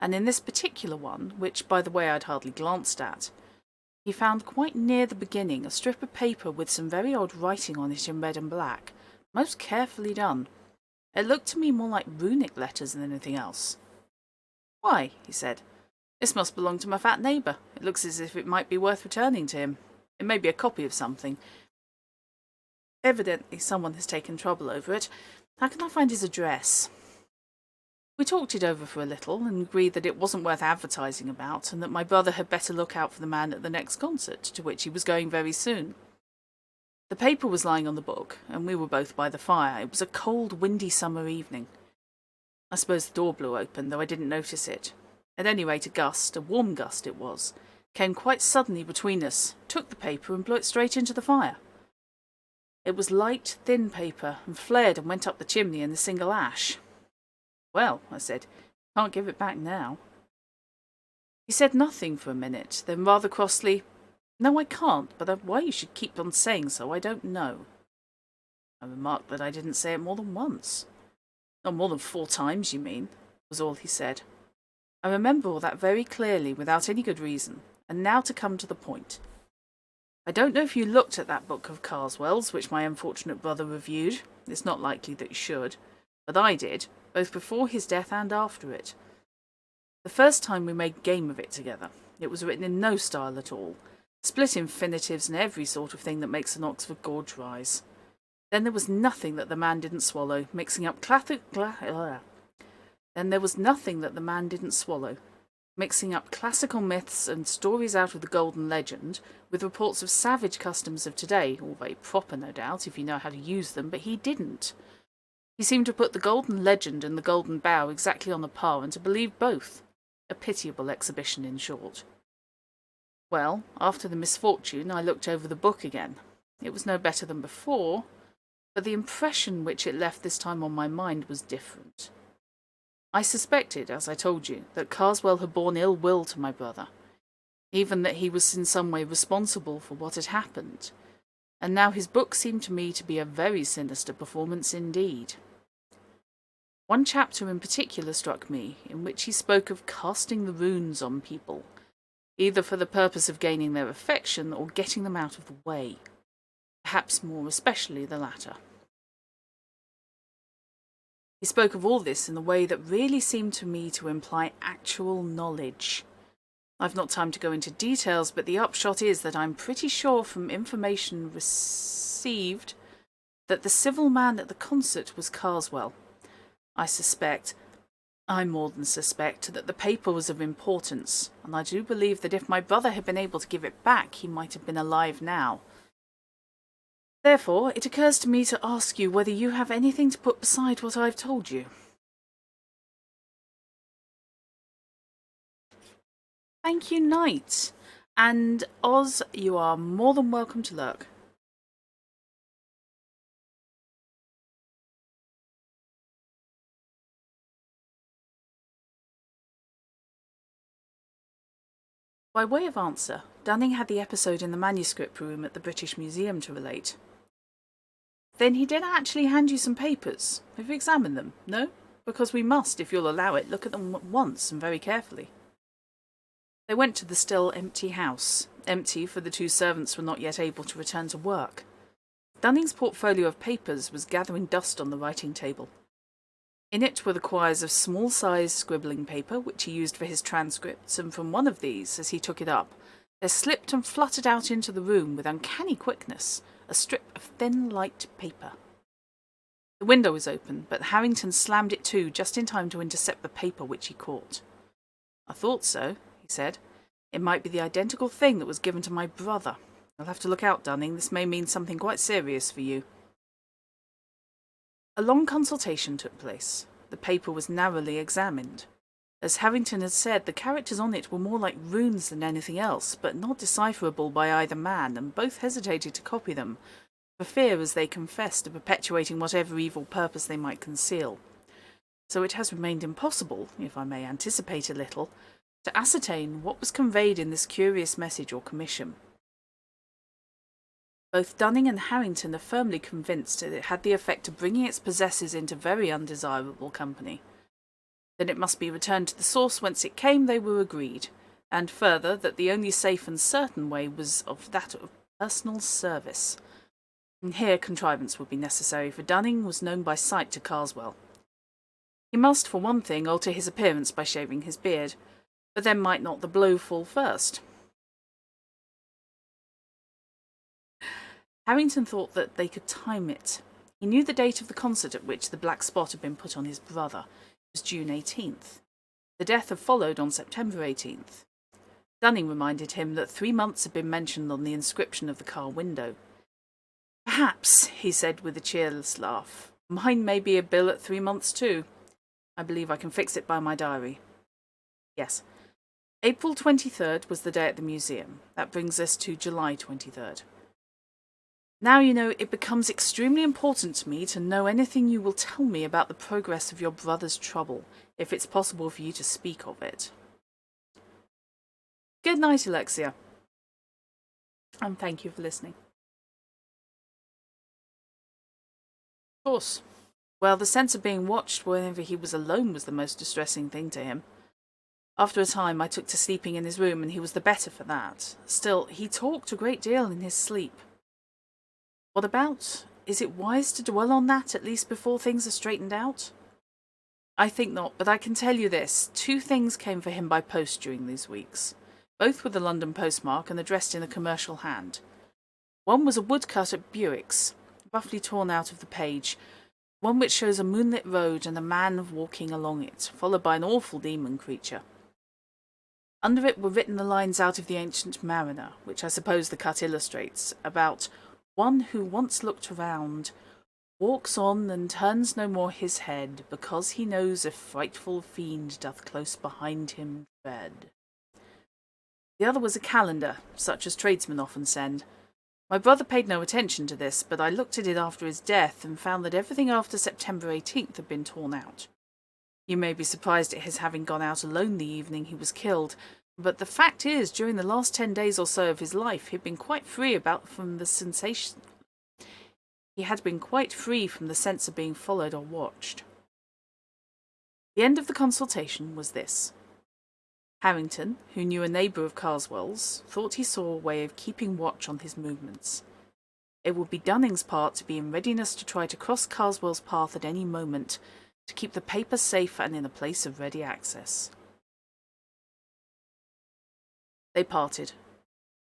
Speaker 1: And in this particular one, which, by the way, I'd hardly glanced at, he found quite near the beginning a strip of paper with some very odd writing on it in red and black, most carefully done. It looked to me more like runic letters than anything else. Why, he said, this must belong to my fat neighbour. It looks as if it might be worth returning to him. It may be a copy of something. Evidently someone has taken trouble over it. How can I find his address? We talked it over for a little and agreed that it wasn't worth advertising about and that my brother had better look out for the man at the next concert, to which he was going very soon. The paper was lying on the book, and we were both by the fire. It was a cold, windy summer evening. I suppose the door blew open, though I didn't notice it. At any rate, a gust, a warm gust it was, came quite suddenly between us, took the paper and blew it straight into the fire. It was light, thin paper, and flared and went up the chimney in a single ash. Well, I said, can't give it back now. He said nothing for a minute, then rather crossly, no, I can't, but why you should keep on saying so, I don't know. I remarked that I didn't say it more than once. Not more than 4 times, you mean, was all he said. I remember all that very clearly without any good reason, and now to come to the point. I don't know if you looked at that book of Carswell's, which my unfortunate brother reviewed. It's not likely that you should. But I did, both before his death and after it. The first time we made game of it together, it was written in no style at all. Split infinitives and every sort of thing that makes an Oxford gorge rise. Then there was nothing that the man didn't swallow, mixing up classical myths and stories out of the Golden Legend with reports of savage customs of today, all very proper, no doubt, if you know how to use them, but he didn't. He seemed to put the Golden Legend and the Golden Bough exactly on a par and to believe both. A pitiable exhibition, in short. Well, after the misfortune, I looked over the book again. It was no better than before, but the impression which it left this time on my mind was different. I suspected, as I told you, that Carswell had borne ill will to my brother, even that he was in some way responsible for what had happened, and now his book seemed to me to be a very sinister performance indeed. One chapter in particular struck me, in which he spoke of casting the runes on people, either for the purpose of gaining their affection or getting them out of the way, perhaps more especially the latter. He spoke of all this in a way that really seemed to me to imply actual knowledge. I've not time to go into details, but the upshot is that I'm pretty sure from information received that the civil man at the concert was Carswell. I more than suspect, that the paper was of importance, and I do believe that if my brother had been able to give it back, he might have been alive now. Therefore, it occurs to me to ask you whether you have anything to put beside what I've told you. Thank you, Knight. And Oz, you are more than welcome to lurk. By way of answer, Dunning had the episode in the manuscript room at the British Museum to relate. Then he did actually hand you some papers. Have you examined them? No? Because we must, if you'll allow it, look at them once and very carefully. They went to the still empty house. Empty, for the 2 servants were not yet able to return to work. Dunning's portfolio of papers was gathering dust on the writing table. In it were the quires of small-sized scribbling paper, which he used for his transcripts, and from one of these, as he took it up, there slipped and fluttered out into the room with uncanny quickness a strip of thin, light paper. The window was open, but Harrington slammed it to just in time to intercept the paper which he caught. I thought so, he said. It might be the identical thing that was given to my brother. You'll have to look out, Dunning. This may mean something quite serious for you. A long consultation took place. The paper was narrowly examined. As Harrington had said, the characters on it were more like runes than anything else, but not decipherable by either man, and both hesitated to copy them, for fear, as they confessed, of perpetuating whatever evil purpose they might conceal. So it has remained impossible, if I may anticipate a little, to ascertain what was conveyed in this curious message or commission. Both Dunning and Harrington are firmly convinced that it had the effect of bringing its possessors into very undesirable company. That it must be returned to the source whence it came, they were agreed, and further that the only safe and certain way was of that of personal service. And here contrivance would be necessary, for Dunning was known by sight to Carswell. He must, for one thing, alter his appearance by shaving his beard, but then might not the blow fall first? Harrington thought that they could time it. He knew the date of the concert at which the black spot had been put on his brother. It was June 18th. The death had followed on September 18th. Dunning reminded him that 3 months had been mentioned on the inscription of the car window. Perhaps, he said with a cheerless laugh, mine may be a bill at 3 months too. I believe I can fix it by my diary. Yes. April 23rd was the day at the museum. That brings us to July 23rd. Now, you know, it becomes extremely important to me to know anything you will tell me about the progress of your brother's trouble, if it's possible for you to speak of it. Good night, Alexia. And thank you for listening. Of course. Well, the sense of being watched whenever he was alone was the most distressing thing to him. After a time, I took to sleeping in his room, and he was the better for that. Still, he talked a great deal in his sleep. What about? Is it wise to dwell on that, at least before things are straightened out? I think not, but I can tell you this. 2 things came for him by post during these weeks, both with a London postmark and addressed in a commercial hand. One was a woodcut at Buick's, roughly torn out of the page, one which shows a moonlit road and a man walking along it, followed by an awful demon creature. Under it were written the lines out of the Ancient Mariner, which I suppose the cut illustrates, about one who once looked around, walks on and turns no more his head, because he knows a frightful fiend doth close behind him tread. The other was a calendar, such as tradesmen often send. My brother paid no attention to this, but I looked at it after his death and found that everything after September 18th had been torn out. You may be surprised at his having gone out alone the evening he was killed, but the fact is, during the last 10 days or so of his life, he had been quite free from the sense of being followed or watched. The end of the consultation was this. Harrington, who knew a neighbour of Carswell's, thought he saw a way of keeping watch on his movements. It would be Dunning's part to be in readiness to try to cross Carswell's path at any moment, to keep the paper safe and in a place of ready access. They parted.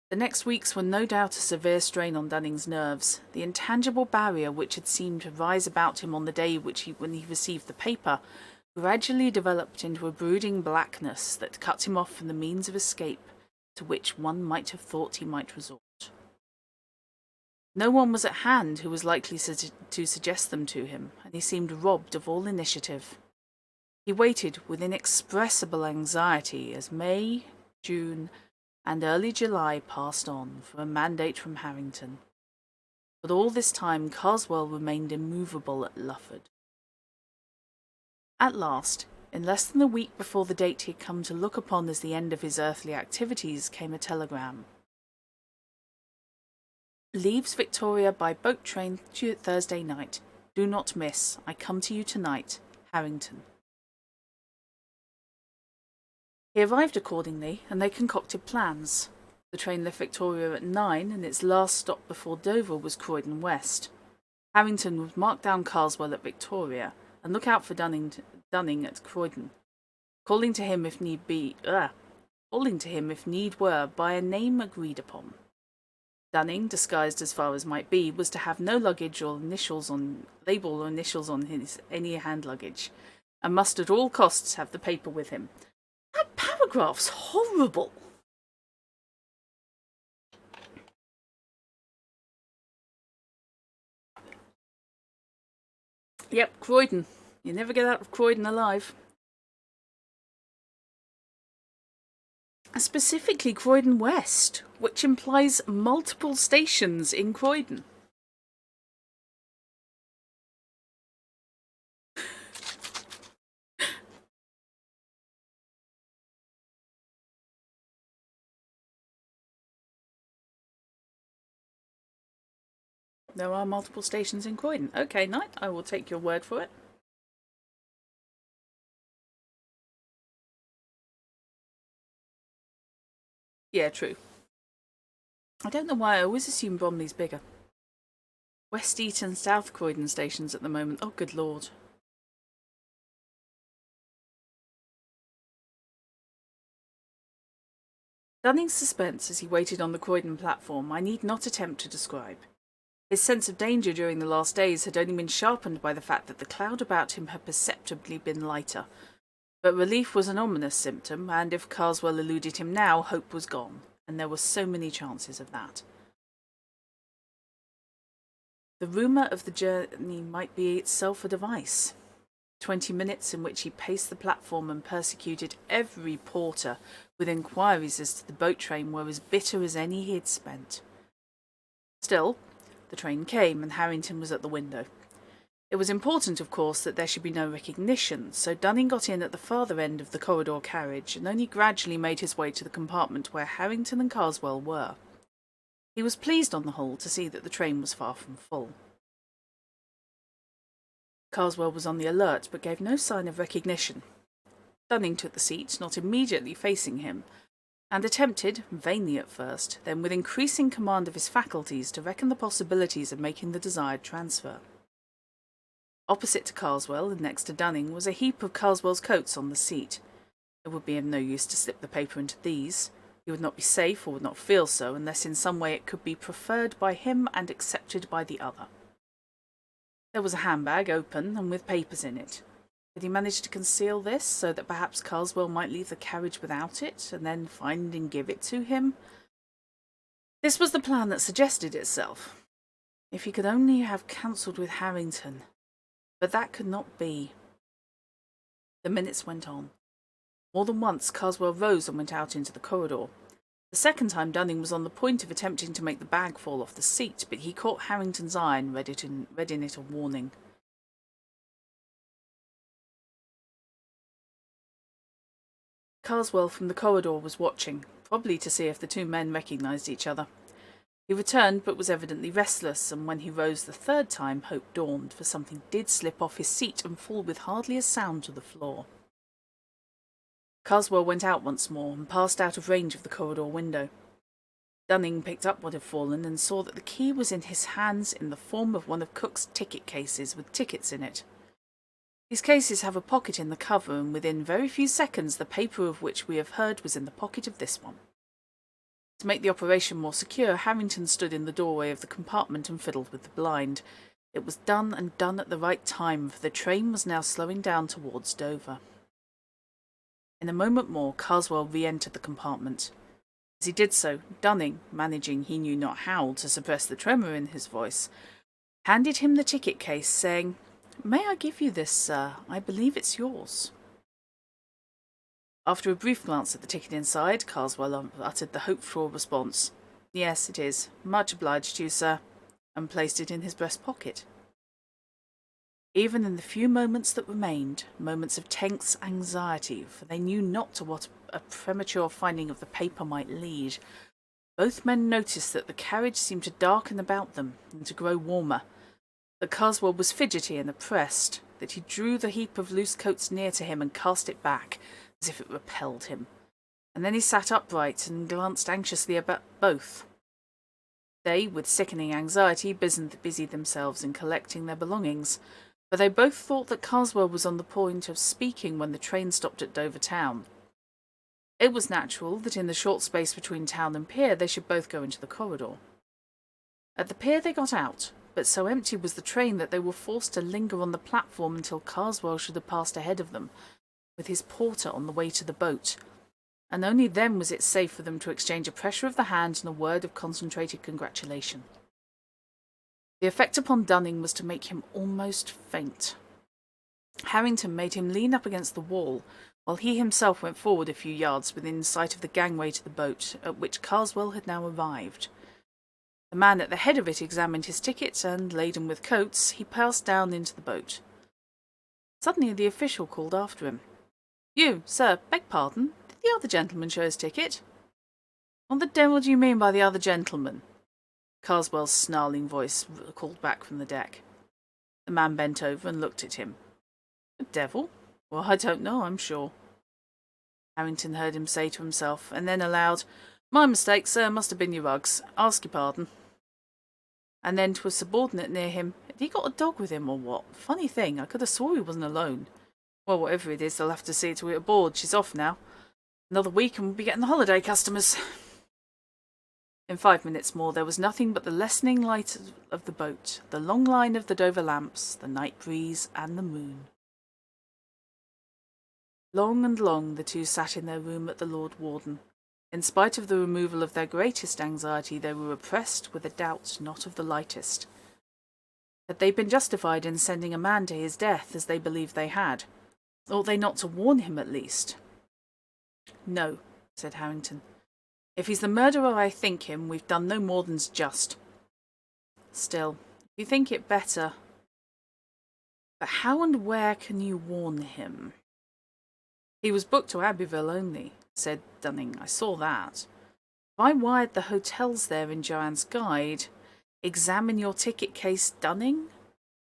Speaker 1: The next weeks were no doubt a severe strain on Dunning's nerves. The intangible barrier which had seemed to rise about him on the day when he received the paper gradually developed into a brooding blackness that cut him off from the means of escape to which one might have thought he might resort. No one was at hand who was likely to suggest them to him, and he seemed robbed of all initiative. He waited with inexpressible anxiety as May, June, and early July passed on for a mandate from Harrington. But all this time Carswell remained immovable at Lufford. At last, in less than a week before the date he had come to look upon as the end of his earthly activities, came a telegram. Leaves Victoria by boat train Thursday night. Do not miss. I come to you tonight. Harrington. He arrived accordingly, and they concocted plans. The train left Victoria at 9, and its last stop before Dover was Croydon West. Harrington would mark down Carswell at Victoria, and look out for Dunning at Croydon, calling to him if need were by a name agreed upon. Dunning, disguised as far as might be, was to have no luggage or label or initials on any hand luggage, and must at all costs have the paper with him. That paragraph's horrible. Yep, Croydon. You never get out of Croydon alive. Specifically Croydon West, which implies multiple stations in Croydon. There are multiple stations in Croydon. Okay, Knight, I will take your word for it. Yeah, true. I don't know why I always assume Bromley's bigger. West East and South Croydon stations at the moment. Oh, good lord. Dunning's suspense as he waited on the Croydon platform I need not attempt to describe. His sense of danger during the last days had only been sharpened by the fact that the cloud about him had perceptibly been lighter. But relief was an ominous symptom, and if Carswell eluded him now, hope was gone, and there were so many chances of that. The rumour of the journey might be itself a device. 20 minutes in which he paced the platform and persecuted every porter with inquiries as to the boat train were as bitter as any he had spent. Still, the train came, and Harrington was at the window. It was important, of course, that there should be no recognition, so Dunning got in at the farther end of the corridor carriage and only gradually made his way to the compartment where Harrington and Carswell were. He was pleased on the whole to see that the train was far from full. Carswell was on the alert, but gave no sign of recognition. Dunning took the seat, not immediately facing him, and attempted, vainly at first, then with increasing command of his faculties, to reckon the possibilities of making the desired transfer. Opposite to Carswell, and next to Dunning, was a heap of Carswell's coats on the seat. It would be of no use to slip the paper into these. He would not be safe, or would not feel so, unless in some way it could be preferred by him and accepted by the other. There was a handbag, open, and with papers in it. Had he managed to conceal this, so that perhaps Carswell might leave the carriage without it, and then find and give it to him? This was the plan that suggested itself. If he could only have counselled with Harrington. But that could not be. The minutes went on. More than once Carswell rose and went out into the corridor. The second time Dunning was on the point of attempting to make the bag fall off the seat, but he caught Harrington's eye and read in it a warning. Carswell from the corridor was watching, probably to see if the two men recognised each other. He returned, but was evidently restless, and when he rose the third time, hope dawned, for something did slip off his seat and fall with hardly a sound to the floor. Carswell went out once more, and passed out of range of the corridor window. Dunning picked up what had fallen, and saw that the key was in his hands in the form of one of Cook's ticket cases with tickets in it. These cases have a pocket in the cover, and within very few seconds the paper of which we have heard was in the pocket of this one. To make the operation more secure, Harrington stood in the doorway of the compartment and fiddled with the blind. It was done, and done at the right time, for the train was now slowing down towards Dover. In a moment more, Carswell re-entered the compartment. As he did so, Dunning, managing he knew not how to suppress the tremor in his voice, handed him the ticket case, saying, "May I give you this, sir? I believe it's yours." After a brief glance at the ticket inside, Carswell uttered the hoped-for response, "Yes, it is. Much obliged to you, sir," and placed it in his breast pocket. Even in the few moments that remained, moments of tense anxiety, for they knew not to what a premature finding of the paper might lead, both men noticed that the carriage seemed to darken about them and to grow warmer, that Carswell was fidgety and oppressed, that he drew the heap of loose coats near to him and cast it back, as if it repelled him, and then he sat upright and glanced anxiously about both. They, with sickening anxiety, busied themselves in collecting their belongings, for they both thought that Carswell was on the point of speaking when the train stopped at Dover town. It was natural that in the short space between town and pier they should both go into the corridor. At the pier they got out, but so empty was the train that they were forced to linger on the platform until Carswell should have passed ahead of them, with his porter on the way to the boat, and only then was it safe for them to exchange a pressure of the hand and a word of concentrated congratulation. The effect upon Dunning was to make him almost faint. Harrington made him lean up against the wall, while he himself went forward a few yards within sight of the gangway to the boat, at which Carswell had now arrived. The man at the head of it examined his tickets, and, laden with coats, he passed down into the boat. Suddenly the official called after him. "You, sir, beg pardon, did the other gentleman show his ticket?" "What the devil do you mean by the other gentleman?" Carswell's snarling voice called back from the deck. The man bent over and looked at him. "The devil? Well, I don't know, I'm sure." Harrington heard him say to himself, and then aloud, "My mistake, sir, must have been your rugs. Ask your pardon." And then to a subordinate near him, "Had he got a dog with him or what? Funny thing, I could have swore he wasn't alone. Well, whatever it is, they'll have to see to it aboard. She's off now. Another week and we'll be getting the holiday customers." In 5 minutes more there was nothing but the lessening light of the boat, the long line of the Dover lamps, the night breeze, and the moon. Long and long the two sat in their room at the Lord Warden. In spite of the removal of their greatest anxiety, they were oppressed with a doubt not of the lightest. Had they been justified in sending a man to his death, as they believed they had? Ought they not to warn him at least? "No," said Harrington. "If he's the murderer I think him, we've done no more than's just. Still, if you think it better... But how and where can you warn him?" "He was booked to Abbeville only," said Dunning. "I saw that. If I wired the hotels there in Joanne's guide, 'Examine your ticket case, Dunning,'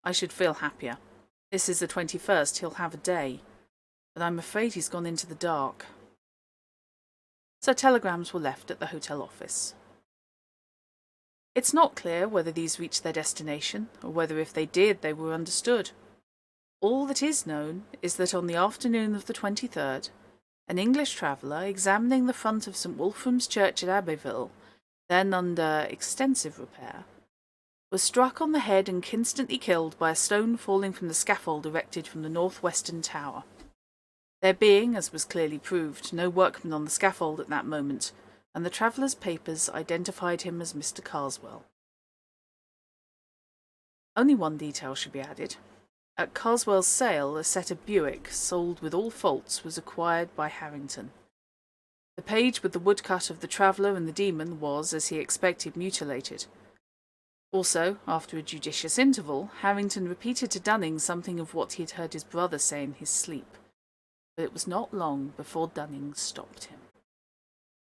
Speaker 1: I should feel happier. This is the 21st, he'll have a day, but I'm afraid he's gone into the dark. So telegrams were left at the hotel office. It's not clear whether these reached their destination, or whether if they did they were understood. All that is known is that on the afternoon of the 23rd, an English traveller examining the front of St Wolfram's Church at Abbeville, then under extensive repair, was struck on the head and instantly killed by a stone falling from the scaffold erected from the northwestern tower. There being, as was clearly proved, no workman on the scaffold at that moment, and the traveller's papers identified him as Mr. Carswell. Only one detail should be added. At Carswell's sale, a set of Buick, sold with all faults, was acquired by Harrington. The page with the woodcut of the traveller and the demon was, as he expected, mutilated. Also, after a judicious interval, Harrington repeated to Dunning something of what he had heard his brother say in his sleep. But it was not long before Dunning stopped him.